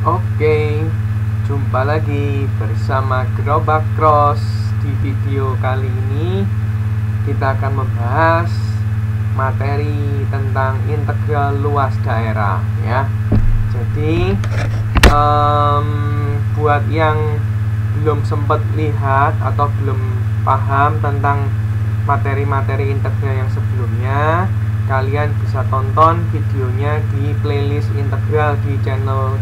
Oke, jumpa lagi bersama Gerobak Cross. Di video kali ini kita akan membahas materi tentang integral luas daerah ya. Jadi buat yang belum sempat lihat atau belum paham tentang materi-materi integral yang sebelumnya, kalian bisa tonton videonya di playlist integral di channel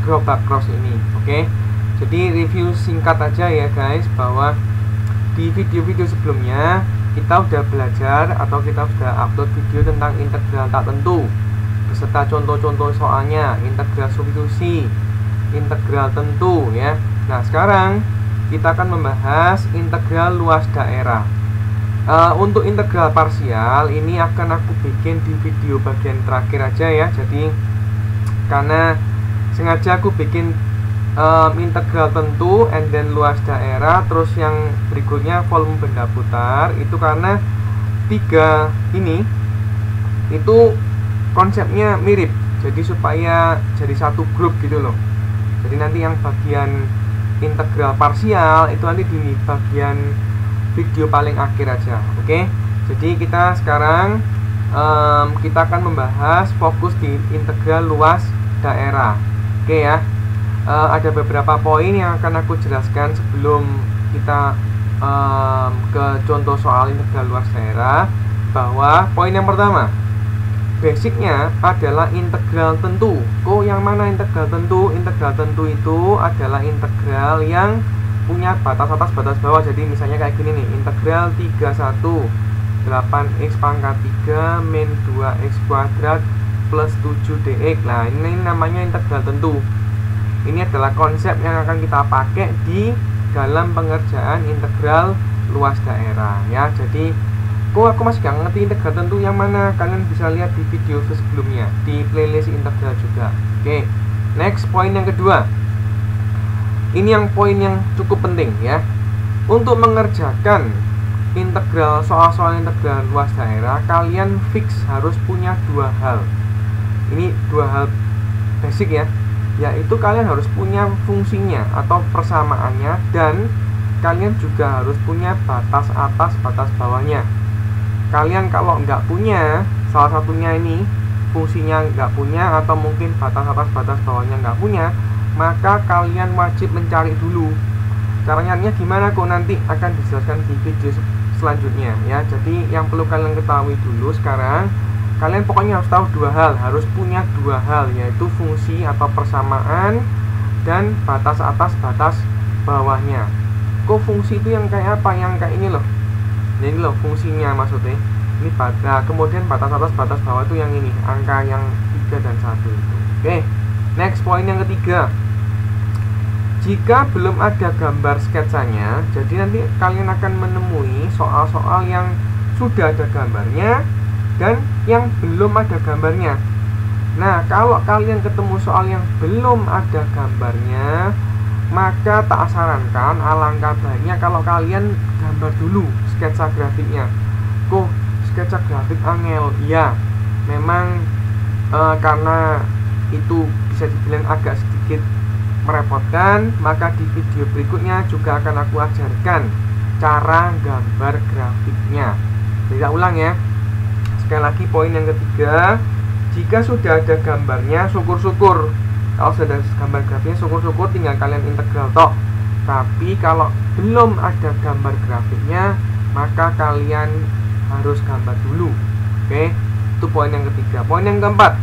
Gerobak Cross ini. Oke. Jadi review singkat aja ya guys, bahwa di video-video sebelumnya kita udah belajar atau kita sudah upload video tentang integral tak tentu beserta contoh-contoh soalnya, integral substitusi, integral tentu ya. Nah, sekarang kita akan membahas integral luas daerah. Untuk integral parsial ini akan aku bikin di video bagian terakhir aja ya. Jadi karena sengaja aku bikin integral tentu and then luas daerah, terus yang berikutnya volume benda putar, itu karena tiga ini itu konsepnya mirip, jadi supaya jadi satu grup gitu loh. Jadi nanti yang bagian integral parsial itu nanti di bagian video paling akhir aja. Oke. Jadi kita sekarang kita akan membahas fokus di integral luas daerah. Oke ya, ada beberapa poin yang akan aku jelaskan sebelum kita ke contoh soal integral luas daerah. Bahwa poin yang pertama, basicnya adalah integral tentu. Yang mana integral tentu? Integral tentu itu adalah integral yang punya batas atas batas bawah. Jadi misalnya kayak gini nih, integral 31 8x pangkat 3 min 2x kuadrat plus 7 dx. Nah, ini namanya integral tentu. Ini adalah konsep yang akan kita pakai di dalam pengerjaan integral luas daerah ya. Jadi aku masih gak ngerti integral tentu yang mana, kalian bisa lihat di video sebelumnya di playlist integral juga. Oke, next, poin yang kedua. Ini yang poin yang cukup penting ya. Untuk mengerjakan integral, soal-soal integral luas daerah, kalian fix harus punya dua hal. Ini dua hal basic ya, yaitu kalian harus punya fungsinya atau persamaannya, dan kalian juga harus punya batas atas batas bawahnya. Kalian kalau nggak punya salah satunya ini, fungsinya nggak punya atau mungkin batas atas batas bawahnya nggak punya, maka kalian wajib mencari dulu. Caranya gimana kok nanti akan dijelaskan di video selanjutnya ya. Jadi yang perlu kalian ketahui dulu sekarang, kalian pokoknya harus tahu dua hal, harus punya dua hal, yaitu fungsi atau persamaan dan batas atas batas bawahnya. Fungsi itu yang kayak apa? Yang kayak ini loh. Ini loh fungsinya maksudnya. Ini kemudian batas atas batas bawah itu yang ini, angka yang 3 dan 1 itu. Oke. Next, poin yang ketiga. Jika belum ada gambar sketsanya, jadi nanti kalian akan menemui soal-soal yang sudah ada gambarnya dan yang belum ada gambarnya. Nah, kalau kalian ketemu soal yang belum ada gambarnya, maka tak sarankan, alangkah baiknya kalau kalian gambar dulu sketsa grafiknya. Sketsa grafik angel? Ya, memang karena itu bisa dibilang agak sedikit merepotkan, maka di video berikutnya juga akan aku ajarkan cara gambar grafiknya. Tidak ulang ya. Sekali lagi, poin yang ketiga, jika sudah ada gambarnya, syukur-syukur. Kalau sudah ada gambar grafiknya, syukur-syukur tinggal kalian integral tok. Tapi kalau belum ada gambar grafiknya, maka kalian harus gambar dulu. Oke, itu poin yang ketiga. Poin yang keempat,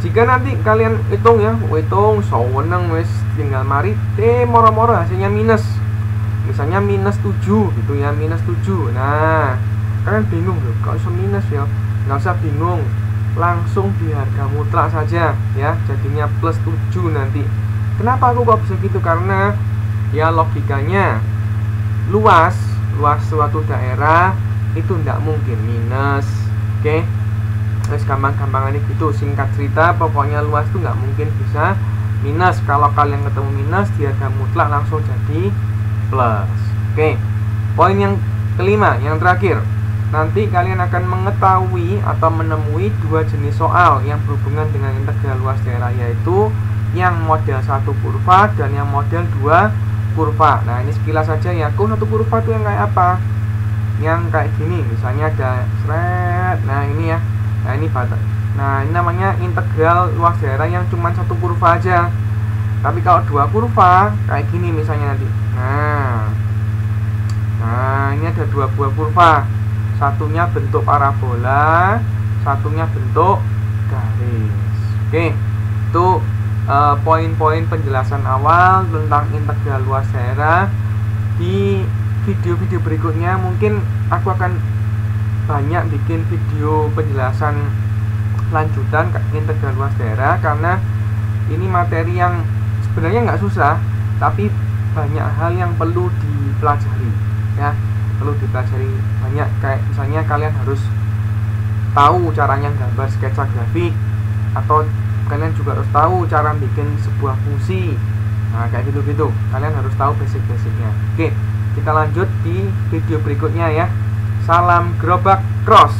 jika nanti kalian hitung ya, sewenang wis tinggal mari moro-moro hasilnya minus. Misalnya minus 7 gitu ya, minus 7. Nah, kalian bingung loh, kok iso minus ya? Nggak usah bingung, langsung di harga mutlak saja ya, jadinya plus 7 nanti. Kenapa aku kok bisa gitu? Karena ya logikanya luas suatu daerah itu tidak mungkin minus. Oke, terus gampang-gampangan gitu, singkat cerita pokoknya luas itu nggak mungkin bisa minus. Kalau kalian ketemu minus, di harga mutlak langsung jadi plus. Oke, poin yang kelima, yang terakhir, nanti kalian akan mengetahui atau menemui dua jenis soal yang berhubungan dengan integral luas daerah, yaitu yang model satu kurva dan yang model dua kurva. Nah, ini sekilas saja ya. Kok satu kurva itu yang kayak apa? Yang kayak gini, misalnya ada seret. Nah, ini ya. Nah, ini batas. Nah, ini namanya integral luas daerah yang cuma satu kurva aja. Tapi kalau dua kurva kayak gini misalnya nanti. Nah, ini ada dua buah kurva. Satunya bentuk parabola, satunya bentuk garis. Oke, itu poin-poin penjelasan awal tentang integral luas daerah. Di video-video berikutnya mungkin aku akan banyak bikin video penjelasan lanjutan integral luas daerah, karena ini materi yang sebenarnya nggak susah, tapi banyak hal yang perlu dipelajari ya, perlu dipelajari banyak. Kayak misalnya kalian harus tahu caranya gambar sketsa grafik, atau kalian juga harus tahu cara bikin sebuah fungsi. Nah, kayak gitu-gitu kalian harus tahu basic-basicnya. Oke, kita lanjut di video berikutnya ya. Salam gerobak cross.